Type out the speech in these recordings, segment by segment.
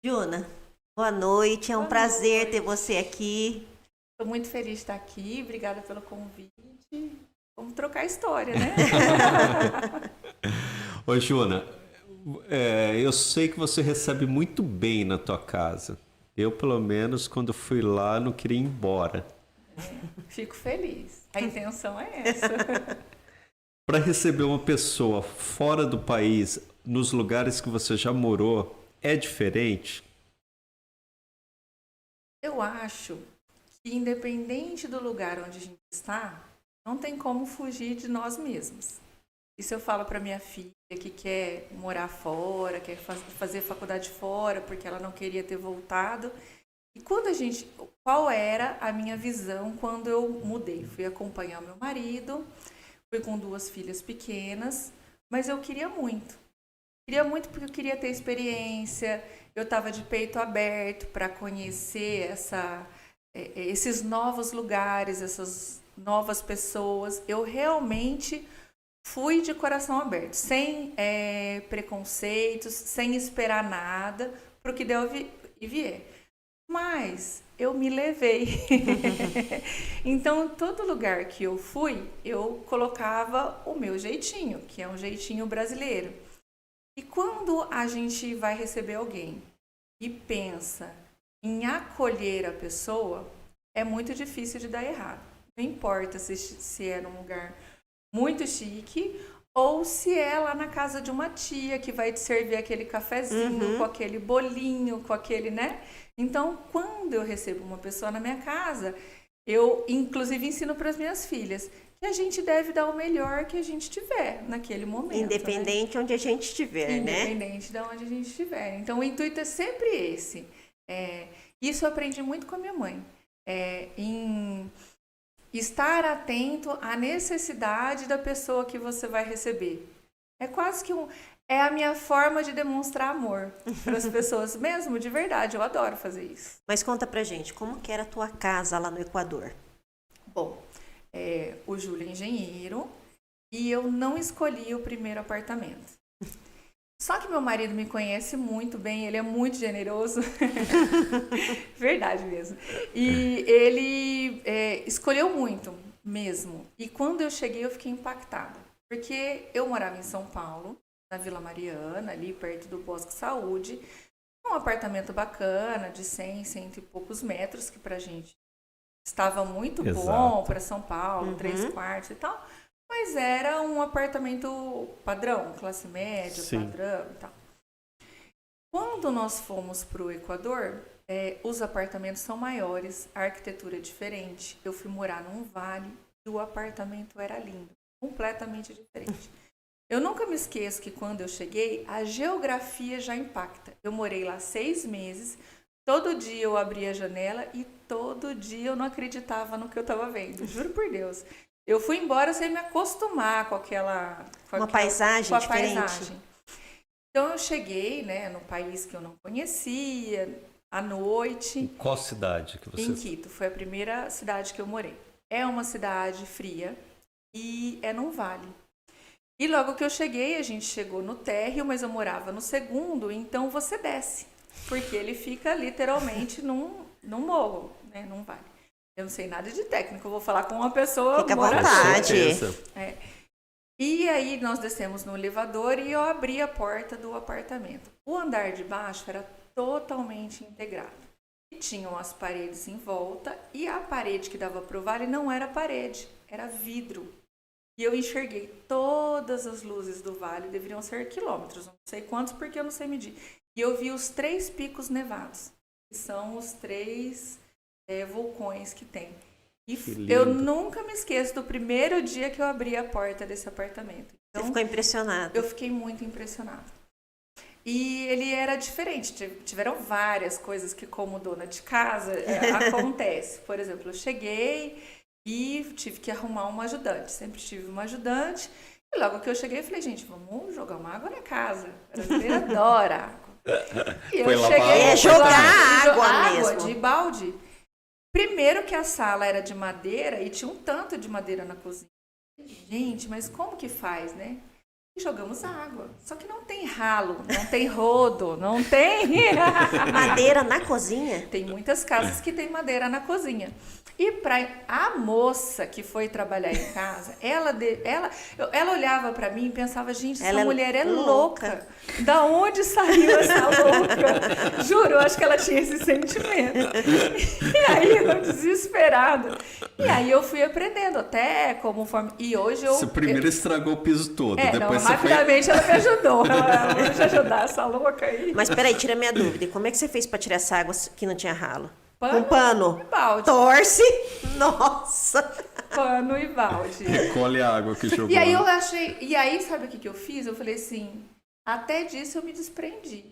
Juna, boa noite. É um Boa prazer ter noite. você aqui. Estou muito feliz de estar aqui. Obrigada pelo convite. Vamos trocar história, né? Ô, Juna, eu sei que você recebe muito bem na tua casa. Eu, pelo menos, quando fui lá, não queria ir embora. Fico feliz. A intenção é essa. Para receber uma pessoa fora do país, nos lugares que você já morou, é diferente? Eu acho que, independente do lugar onde a gente está, não tem como fugir de nós mesmos. Isso eu falo para minha filha que quer morar fora, quer fazer faculdade fora, porque ela não queria ter voltado. E qual era a minha visão quando eu mudei? Fui acompanhar meu marido, fui com duas filhas pequenas, mas eu queria muito. Queria muito porque eu queria ter experiência, eu estava de peito aberto para conhecer esses novos lugares, essas novas pessoas. Eu realmente fui de coração aberto, sem preconceitos, sem esperar nada para o que deu e vier. Mas eu me levei. Então, todo lugar que eu fui, eu colocava o meu jeitinho, que é um jeitinho brasileiro. E quando a gente vai receber alguém e pensa em acolher a pessoa, é muito difícil de dar errado. Não importa se é num lugar muito chique ou se é lá na casa de uma tia que vai te servir aquele cafezinho, com aquele bolinho, com aquele, né? Então, quando eu recebo uma pessoa na minha casa, eu inclusive ensino para as minhas filhas que a gente deve dar o melhor que a gente tiver naquele momento. Independente onde a gente estiver, né? Independente de onde a gente estiver. Então, o intuito é sempre esse. Isso eu aprendi muito com a minha mãe. Em estar atento à necessidade da pessoa que você vai receber. É quase que é a minha forma de demonstrar amor para as pessoas, mesmo de verdade. Eu adoro fazer isso. Mas conta pra gente, como que era a tua casa lá no Equador? Bom, o Júlio é engenheiro e eu não escolhi o primeiro apartamento. Só que meu marido me conhece muito bem, ele é muito generoso. Verdade mesmo. E ele escolheu muito mesmo. E quando eu cheguei, eu fiquei impactada. Porque eu morava em São Paulo, na Vila Mariana, ali perto do Bosque Saúde. Um apartamento bacana, de 100 e poucos metros, que pra gente estava muito bom para São Paulo, 3 quartos e tal. Mas era um apartamento padrão, classe média, Sim. padrão e tal. Quando nós fomos para o Equador, os apartamentos são maiores, a arquitetura é diferente. Eu fui morar num vale e o apartamento era lindo, completamente diferente. Eu nunca me esqueço que quando eu cheguei, a geografia já impacta. Eu morei lá 6 meses, todo dia eu abria a janela e todo dia eu não acreditava no que eu estava vendo, juro por Deus. Eu fui embora sem me acostumar com paisagem com a diferente. paisagem. Então eu cheguei, né, no país que eu não conhecia, à noite. Em qual cidade que você... Em Quito, foi a primeira cidade que eu morei. É uma cidade fria e é num vale. E logo que eu cheguei, a gente chegou no térreo, mas eu morava no segundo, então você desce. Porque ele fica literalmente num morro, né, num vale. Eu não sei nada de técnico, eu vou falar com uma pessoa Fica à moradora. vontade. E aí nós descemos no elevador e eu abri a porta do apartamento. O andar de baixo era totalmente integrado. E tinham as paredes em volta e a parede que dava para o vale não era parede, era vidro. E eu enxerguei todas as luzes do vale, deveriam ser quilômetros, não sei quantos porque eu não sei medir. E eu vi os 3 picos nevados, que são os 3 vulcões que tem. E eu nunca me esqueço do primeiro dia que eu abri a porta desse apartamento. Então, você ficou impressionada? Eu fiquei muito impressionada. E ele era diferente. Tiveram várias coisas que, como dona de casa, acontece. Por exemplo, eu cheguei e tive que arrumar uma ajudante. Sempre tive uma ajudante. E logo que eu cheguei, eu falei, gente, vamos jogar uma água na casa. A brasileira adora água. E eu cheguei jogar água mesmo. De balde. Primeiro que a sala era de madeira e tinha um tanto de madeira na cozinha. Gente, mas como que faz, né? e jogamos água. Só que não tem ralo, não tem rodo, não tem... Madeira na cozinha? Tem muitas casas que tem madeira na cozinha. E para a moça que foi trabalhar em casa, ela olhava para mim e pensava, gente, essa mulher é louca. Da onde saiu essa louca? Juro, eu acho que ela tinha esse sentimento. E aí eu desesperada. E aí eu fui aprendendo até como forma. E hoje eu... Você primeiro estragou o piso todo, depois você rapidamente ela me ajudou. Ela me ajudar essa louca aí. Mas peraí, tira minha dúvida. E como é que você fez pra tirar essa água que não tinha ralo? Pano Com pano. e balde. Torce. Nossa. Pano e balde. recolhe a água que jogou. E aí eu achei... E aí, sabe o que eu fiz? Eu falei assim, até disso eu me desprendi.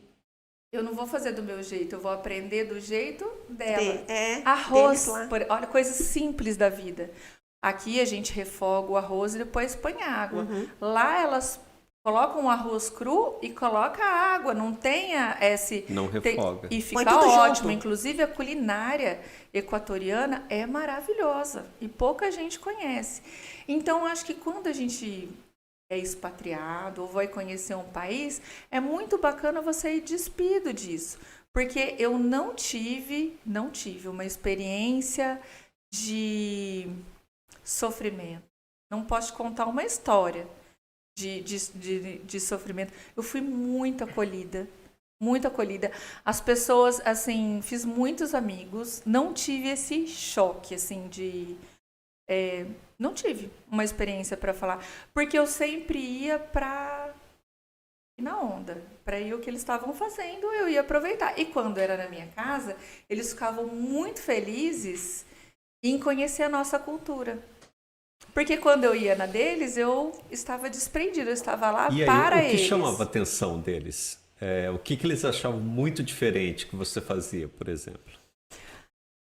Eu não vou fazer do meu jeito, eu vou aprender do jeito dela. Arroz, olha, coisas simples da vida. Aqui a gente refoga o arroz e depois põe água. Lá elas colocam o arroz cru e coloca água, não tem esse... Não refoga. E fica ótimo. Inclusive a culinária equatoriana é maravilhosa e pouca gente conhece. Então acho que quando a gente é expatriado ou vai conhecer um país, é muito bacana você ir despido disso. Porque eu não tive uma experiência de sofrimento. Não posso contar uma história de sofrimento. Eu fui muito acolhida. Muito acolhida. As pessoas, assim, fiz muitos amigos. Não tive esse choque, assim, não tive uma experiência para falar. Porque eu sempre ia para ir na onda. Para ir o que eles estavam fazendo, eu ia aproveitar. E quando era na minha casa, eles ficavam muito felizes em conhecer a nossa cultura. Porque quando eu ia na deles, eu estava desprendida, eu estava lá e aí, para eles. O que eles. chamava a atenção deles? O que eles achavam muito diferente que você fazia, por exemplo?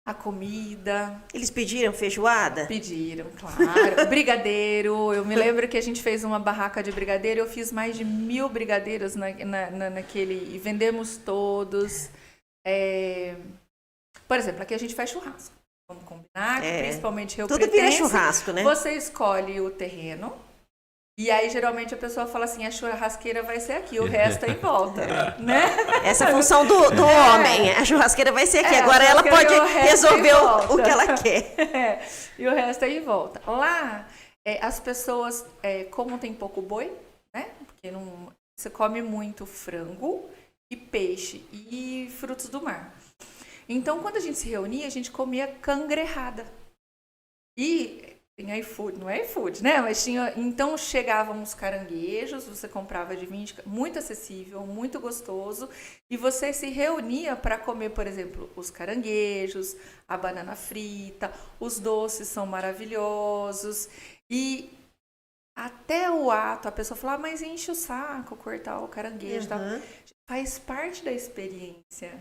A comida. Eles pediram feijoada? Pediram, claro. Brigadeiro. Eu me lembro que a gente fez uma barraca de brigadeiro. Eu fiz mais de 1000 brigadeiros naquele... E vendemos todos. Por exemplo, aqui a gente faz churrasco. Vamos combinar, principalmente Rio Tudo vira churrasco, né? Você escolhe o terreno e aí geralmente a pessoa fala assim, a churrasqueira vai ser aqui, o resto é em volta, né? Essa é a função do homem, a churrasqueira vai ser aqui, agora ela pode resolver o que ela quer. E o resto é em volta. Lá, as pessoas, como tem pouco boi, né? Porque você come muito frango e peixe e frutos do mar. Então, quando a gente se reunia, a gente comia cangrejada. E tem iFood, não é iFood, né? Mas então chegavam os caranguejos, você comprava de 20, muito acessível, muito gostoso. E você se reunia para comer, por exemplo, os caranguejos, a banana frita, os doces são maravilhosos. E até o ato, a pessoa fala, mas enche o saco cortar o caranguejo. Tal. Faz parte da experiência.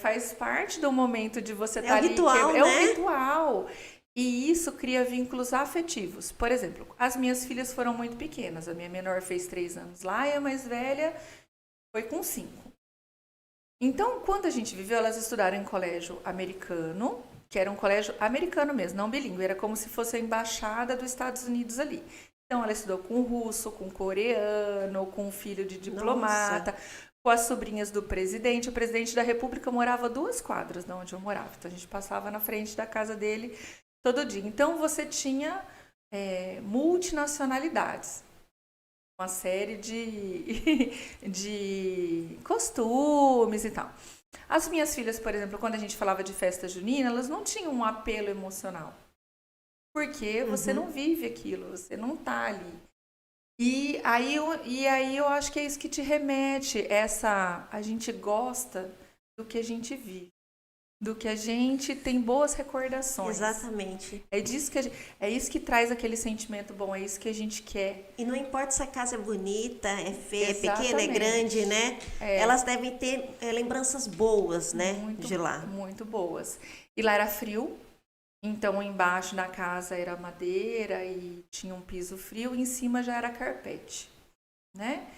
Faz parte do momento de você estar ali. Ritual, né? É um ritual. E isso cria vínculos afetivos. Por exemplo, as minhas filhas foram muito pequenas. A minha menor fez 3 anos lá e a mais velha foi com 5. Então, quando a gente viveu, elas estudaram em colégio americano, que era um colégio americano mesmo, não bilíngue. Era como se fosse a embaixada dos Estados Unidos ali. Então, ela estudou com russo, com coreano, com filho de diplomata... Nossa. Com as sobrinhas do presidente. O presidente da República morava a 2 quadras de onde eu morava. Então, a gente passava na frente da casa dele todo dia. Então, você tinha multinacionalidades. Uma série de costumes e tal. As minhas filhas, por exemplo, quando a gente falava de festa junina, elas não tinham um apelo emocional. Porque você não vive aquilo, você não está ali. E aí eu acho que é isso que te remete, a gente gosta do que a gente vive, do que a gente tem boas recordações. Exatamente. É isso que traz aquele sentimento bom, é isso que a gente quer. E não importa se a casa é bonita, é feia, é pequena, é grande, né? Elas devem ter lembranças boas, né, de lá. Muito boas. E lá era frio. Então, embaixo da casa era madeira e tinha um piso frio, e em cima já era carpete, né?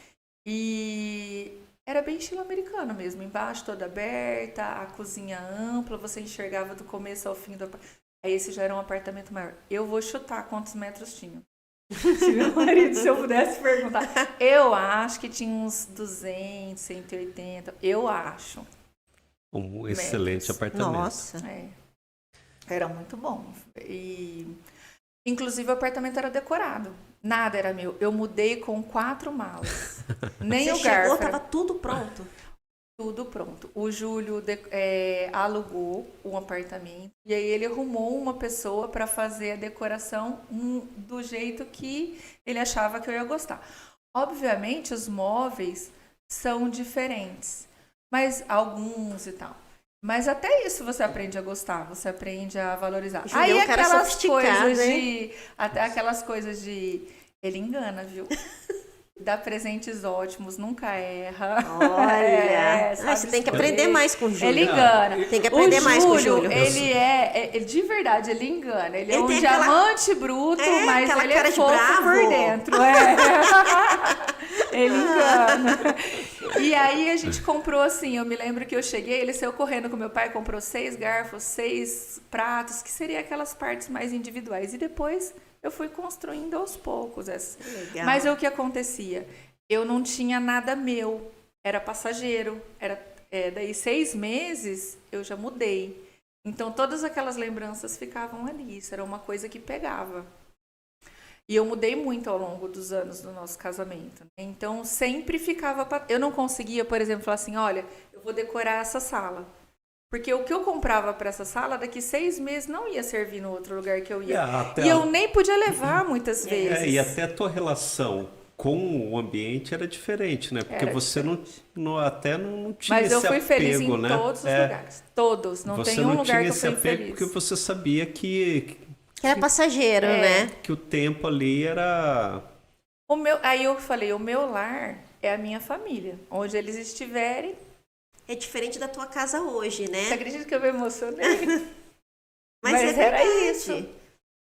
E era bem estilo americano mesmo, embaixo toda aberta, a cozinha ampla, você enxergava do começo ao fim do apartamento. Aí esse já era um apartamento maior. Eu vou chutar quantos metros tinha. Se meu marido, se eu pudesse perguntar. Eu acho que tinha uns 200, 180, eu acho. Um excelente apartamento. Nossa. Era muito bom. E, inclusive, o apartamento era decorado. Nada era meu. Eu mudei com 4 malas. Nem Você o garfo. tava tudo pronto. Tudo pronto. O Júlio alugou um apartamento e aí ele arrumou uma pessoa para fazer a decoração do jeito que ele achava que eu ia gostar. Obviamente, os móveis são diferentes, mas alguns e tal. Mas até isso você aprende a gostar, você aprende a valorizar. Aí é um cara sofisticado, até aquelas coisas de ele engana, viu? Dá presentes ótimos, nunca erra. Olha, você tem que aprender mais com o Júlio. Ele engana. Tem que aprender mais com o Júlio. Ele de verdade, ele engana. Ele é um tem diamante bruto, mas ele é fofo por dentro. Ele engana. E aí a gente comprou assim, eu me lembro que eu cheguei, ele saiu correndo com meu pai, comprou 6 garfos, 6 pratos, que seria aquelas partes mais individuais. E depois eu fui construindo aos poucos. Legal. Mas o que acontecia? Eu não tinha nada meu, era passageiro. Daí 6 meses eu já mudei. Então todas aquelas lembranças ficavam ali. Isso era uma coisa que pegava. E eu mudei muito ao longo dos anos do nosso casamento. Então sempre ficava... Eu não conseguia, por exemplo, falar assim, olha, eu vou decorar essa sala. Porque o que eu comprava para essa sala, daqui 6 meses não ia servir no outro lugar que eu ia. E eu nem podia levar muitas vezes. E até a tua relação com o ambiente era diferente, né? Porque você não tinha esse apego, né? Mas eu fui feliz em todos os lugares. Todos. Não tem um lugar que eu fui infeliz. Você não tinha esse apego porque você sabia que era passageiro, né? Que o tempo ali era... Aí eu falei, o meu lar é a minha família. Onde eles estiverem... É diferente da tua casa hoje, né? Você acredita que eu me emocionei? Mas era isso.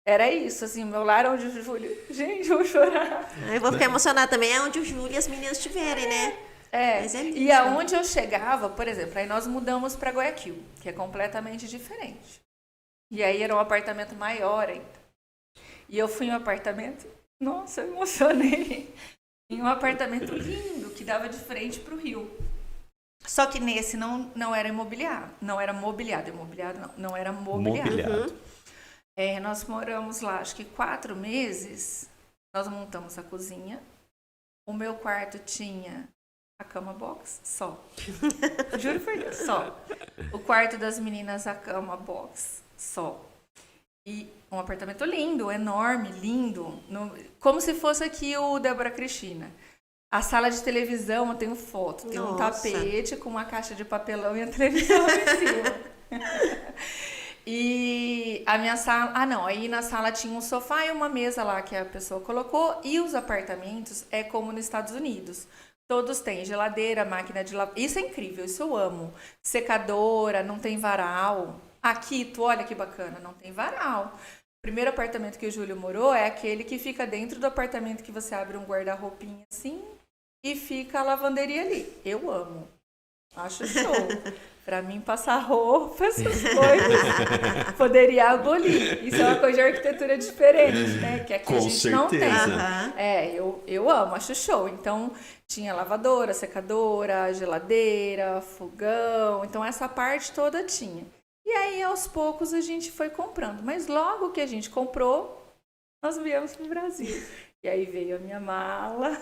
Era isso, assim, meu lar onde o Júlio... Gente, eu vou chorar. Eu vou ficar emocionada também, é onde o Júlio e as meninas estiverem, né? Mas e aonde eu chegava, por exemplo, aí nós mudamos para Guayaquil, que é completamente diferente. E aí era um apartamento maior ainda. E eu fui em um apartamento... Nossa, eu emocionei. Em um apartamento lindo, que dava de frente para o rio. Só que nesse não era imobiliado. Não era mobiliado. Não era mobiliado. Nós moramos lá, acho que 4 meses. Nós montamos a cozinha. O meu quarto tinha a cama box, só. Juro por Deus, só. O quarto das meninas, a cama box, só. E um apartamento lindo, enorme, lindo. Como se fosse aqui o Débora Cristina. A sala de televisão, eu tenho foto. Tem um tapete com uma caixa de papelão e a televisão em cima. E a minha sala... aí na sala tinha um sofá e uma mesa lá que a pessoa colocou. E os apartamentos é como nos Estados Unidos. Todos têm geladeira, máquina de lavar. Isso é incrível, isso eu amo. Secadora, não tem varal. Aqui, olha que bacana, não tem varal. O primeiro apartamento que o Júlio morou é aquele que fica dentro do apartamento que você abre um guarda-roupinha assim e fica a lavanderia ali. Eu amo. Acho show. Pra mim, passar roupa, essas coisas, poderia abolir. Isso é uma coisa de arquitetura diferente, né? Que aqui a gente não tem. Eu amo, acho show. Então, tinha lavadora, secadora, geladeira, fogão. Então, essa parte toda tinha. E aí, aos poucos, a gente foi comprando. Mas logo que a gente comprou, nós viemos para o Brasil. E aí veio a minha mala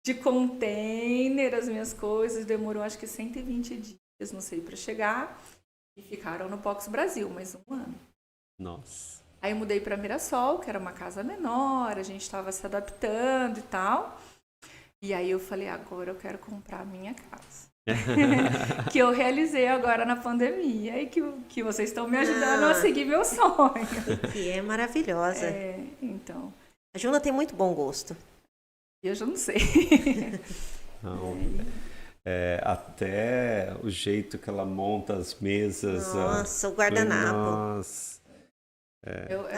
de container, as minhas coisas. Demorou, acho que 120 dias, não sei, para chegar. E ficaram no Box Brasil, mais 1 ano. Nossa. Aí eu mudei para Mirassol, que era uma casa menor. A gente estava se adaptando e tal. E aí eu falei, agora eu quero comprar a minha casa. Que eu realizei agora na pandemia e que vocês estão me ajudando a seguir meu sonho. Que é maravilhosa. Então. A Juna tem muito bom gosto. Eu já não sei. Não, até o jeito que ela monta as mesas. Nossa, o guardanapo. Nossa.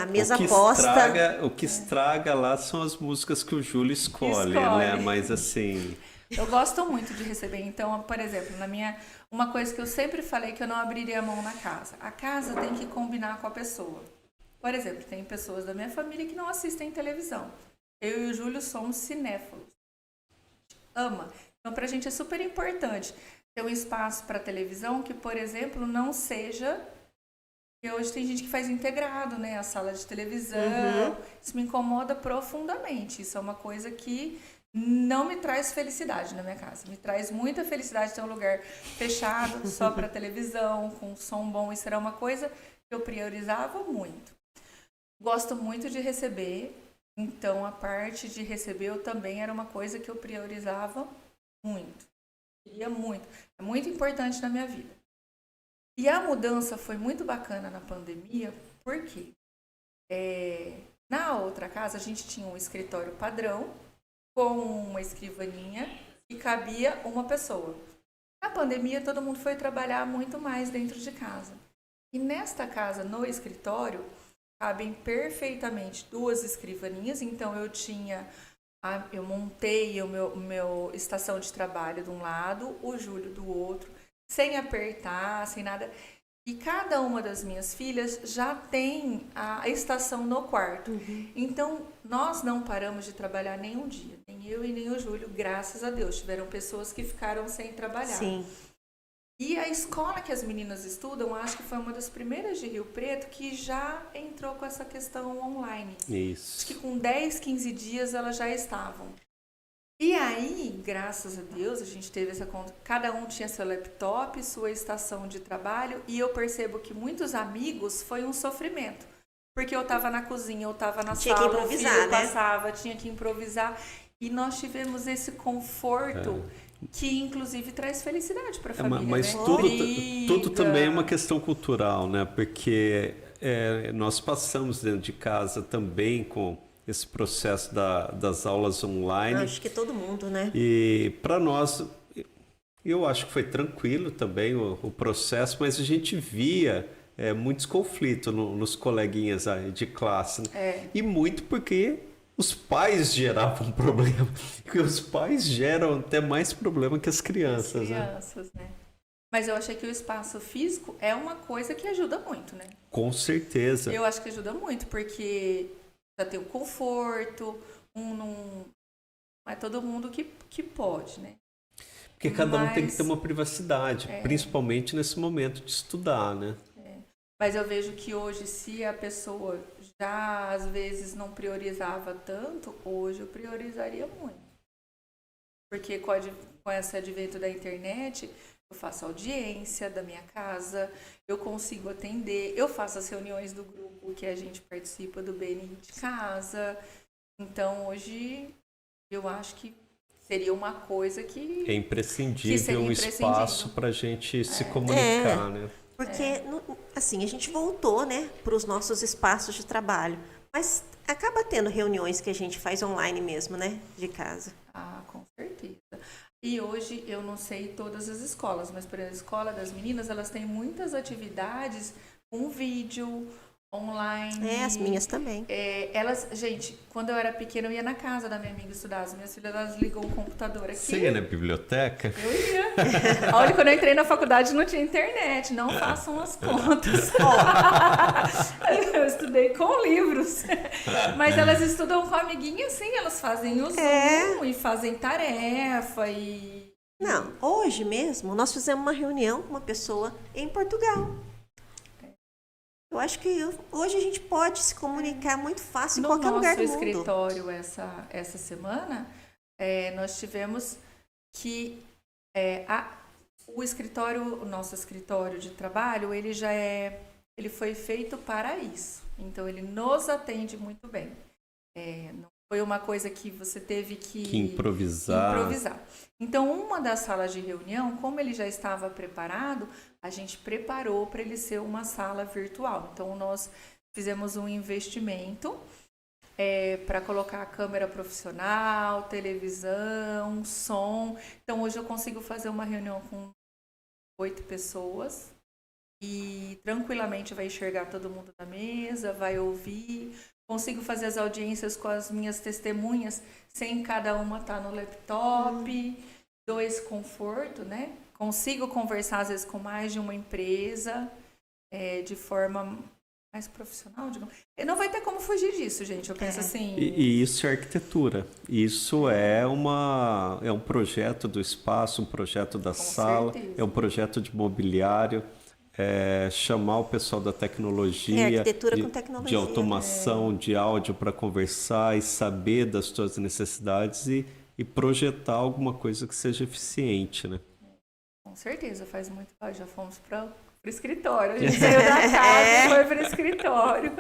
A mesa posta. O que estraga lá são as músicas que o Júlio escolhe, né? Mas assim... Eu gosto muito de receber. Então, por exemplo, uma coisa que eu sempre falei que eu não abriria a mão na casa. A casa tem que combinar com a pessoa. Por exemplo, tem pessoas da minha família que não assistem televisão. Eu e o Júlio somos cinéfilos. Ama. Então, pra gente é super importante ter um espaço para televisão que, por exemplo, não seja... Porque hoje tem gente que faz integrado, né? A sala de televisão. Isso me incomoda profundamente. Isso é uma coisa que não me traz felicidade na minha casa. Me traz muita felicidade ter um lugar fechado, só para televisão, com som bom. Isso era uma coisa que eu priorizava muito. Gosto muito de receber. Então, a parte de receber eu também era uma coisa que eu priorizava muito. Queria muito. É muito importante na minha vida. E a mudança foi muito bacana na pandemia, porque na outra casa a gente tinha um escritório padrão com uma escrivaninha e cabia uma pessoa. Na pandemia todo mundo foi trabalhar muito mais dentro de casa. E nesta casa, no escritório, cabem perfeitamente 2 escrivaninhas, então eu montei o meu estação de trabalho de um lado, o Júlio do outro, sem apertar, sem nada. E cada uma das minhas filhas já tem a estação no quarto. Então, nós não paramos de trabalhar nenhum dia, nem eu e nem o Júlio, graças a Deus. Tiveram pessoas que ficaram sem trabalhar. Sim. E a escola que as meninas estudam, acho que foi uma das primeiras de Rio Preto que já entrou com essa questão online. Isso. Acho que com 10, 15 dias elas já estavam. E aí, graças a Deus, a gente teve essa conta. Cada um tinha seu laptop, sua estação de trabalho, e eu percebo que muitos amigos foi um sofrimento. Porque eu estava na cozinha, eu estava na tinha sala, que improvisar, o filho né? passava, tinha que improvisar. E nós tivemos esse conforto que, inclusive, traz felicidade para a família. Mas né? tudo também é uma questão cultural, né? Porque nós passamos dentro de casa também com esse processo das aulas online. Acho que todo mundo, né? E para nós, eu acho que foi tranquilo também o processo, mas a gente via muitos conflitos nos coleguinhas aí de classe. Né? E muito porque os pais geravam problema. E os pais geram até mais problema que as crianças. Né? Mas eu achei que o espaço físico é uma coisa que ajuda muito, né? Com certeza. Eu acho que ajuda muito, porque já tem o conforto, não é todo mundo que pode, né? Porque cada um tem que ter uma privacidade, principalmente nesse momento de estudar, né? Mas eu vejo que hoje, se a pessoa já às vezes não priorizava tanto, hoje eu priorizaria muito. Porque com esse advento da internet, eu faço audiência da minha casa, eu consigo atender, eu faço as reuniões do grupo que a gente participa do BNI de casa. Então, hoje, eu acho que seria uma coisa que... É imprescindível um espaço para a gente se comunicar, né? Porque, assim, a gente voltou, né, para os nossos espaços de trabalho. Mas acaba tendo reuniões que a gente faz online mesmo, né, de casa. Ah, com certeza. E hoje, eu não sei todas as escolas, mas, por exemplo, a escola das meninas, elas têm muitas atividades com vídeo, online. As minhas também. Gente, quando eu era pequena, eu ia na casa da minha amiga estudar. As minhas filhas, elas ligam o computador aqui. Você ia na biblioteca? Eu ia. Olha, quando eu entrei na faculdade, não tinha internet. Não façam as contas. Eu estudei com livros. Mas elas estudam com a amiguinha, sim. Elas fazem o Zoom e fazem tarefa e... Não, hoje mesmo, nós fizemos uma reunião com uma pessoa em Portugal. Eu acho que hoje a gente pode se comunicar muito fácil em qualquer lugar do mundo. No nosso escritório, essa semana, nós tivemos que o nosso escritório de trabalho, ele foi feito para isso. Então, ele nos atende muito bem. Não foi uma coisa que você teve que improvisar. Então, uma das salas de reunião, como ele já estava preparado, a gente preparou para ele ser uma sala virtual. Então, nós fizemos um investimento para colocar a câmera profissional, televisão, som. Então, hoje eu consigo fazer uma reunião com 8 pessoas e tranquilamente vai enxergar todo mundo na mesa, vai ouvir. Consigo fazer as audiências com as minhas testemunhas sem cada uma estar no laptop. Dou esse conforto, né? Consigo conversar, às vezes, com mais de uma empresa de forma mais profissional, digamos. E não vai ter como fugir disso, gente. Eu penso assim... E isso é arquitetura. Isso é um projeto do espaço, um projeto da sala, certeza. é um projeto de mobiliário, chamar o pessoal da tecnologia, arquitetura com tecnologia, de automação, de áudio para conversar e saber das suas necessidades e projetar alguma coisa que seja eficiente, né? Com certeza, faz muito... Já fomos para o escritório. A gente saiu da casa e foi para o escritório.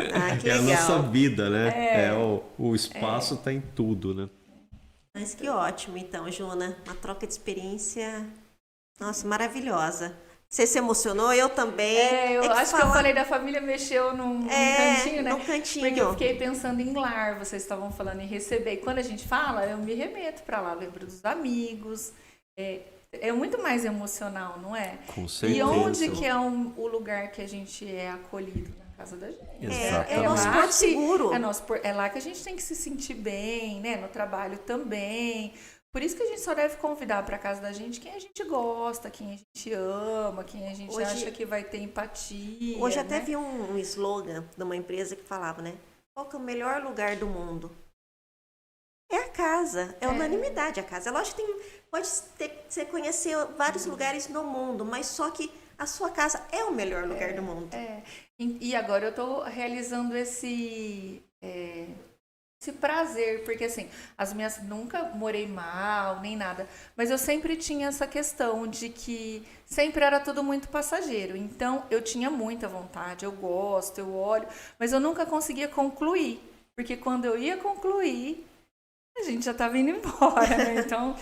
Que é legal. a nossa vida, né? O espaço está em tudo, né? Mas que ótimo, então, Juna. Uma troca de experiência, nossa, maravilhosa. Você se emocionou? Eu também. Eu acho que eu falei da família mexeu num cantinho, né? Num cantinho. Porque eu fiquei pensando em lar, vocês estavam falando em receber. E quando a gente fala, eu me remeto para lá, lembro dos amigos. É muito mais emocional, não é? Com certeza. E onde que é o lugar que a gente é acolhido? Na casa da gente. Exatamente. É o nosso porto seguro. É lá que a gente tem que se sentir bem, né? No trabalho também. Por isso que a gente só deve convidar para casa da gente quem a gente gosta, quem a gente ama, quem a gente acha que vai ter empatia. Hoje até vi um slogan de uma empresa que falava, né? Qual que é o melhor lugar do mundo? É a casa, é unanimidade a casa. É lógico que você conhecer vários lugares no mundo, mas só que a sua casa é o melhor lugar do mundo. E agora eu estou realizando esse prazer, porque assim, nunca morei mal, nem nada, mas eu sempre tinha essa questão de que sempre era tudo muito passageiro, então eu tinha muita vontade, eu gosto, eu olho, mas eu nunca conseguia concluir, porque quando eu ia concluir, a gente já estava indo embora, né? Então,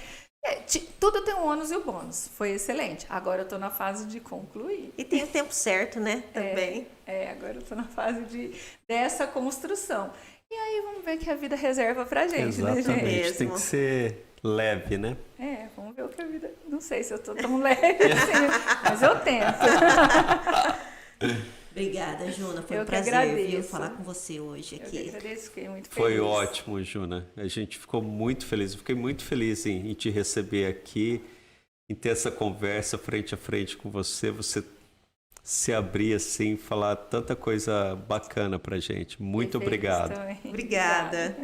tudo tem um ônus e o bônus, foi excelente, agora eu estou na fase de concluir. E tem o tempo certo, né? Também. Agora eu estou na fase dessa construção. E aí vamos ver o que a vida reserva pra gente, Exatamente. né, gente? Tem que ser leve, né? Vamos ver o que a vida... Não sei se eu tô tão leve assim, mas eu tento. Obrigada, Juna. Foi Eu um que prazer agradeço. falar com você hoje aqui. Eu que agradeço, fiquei muito feliz. Foi ótimo, Juna. A gente ficou muito feliz. Eu fiquei muito feliz em te receber aqui, em ter essa conversa frente a frente com você. Você se abrir assim, falar tanta coisa bacana pra gente. Muito obrigado. Obrigada.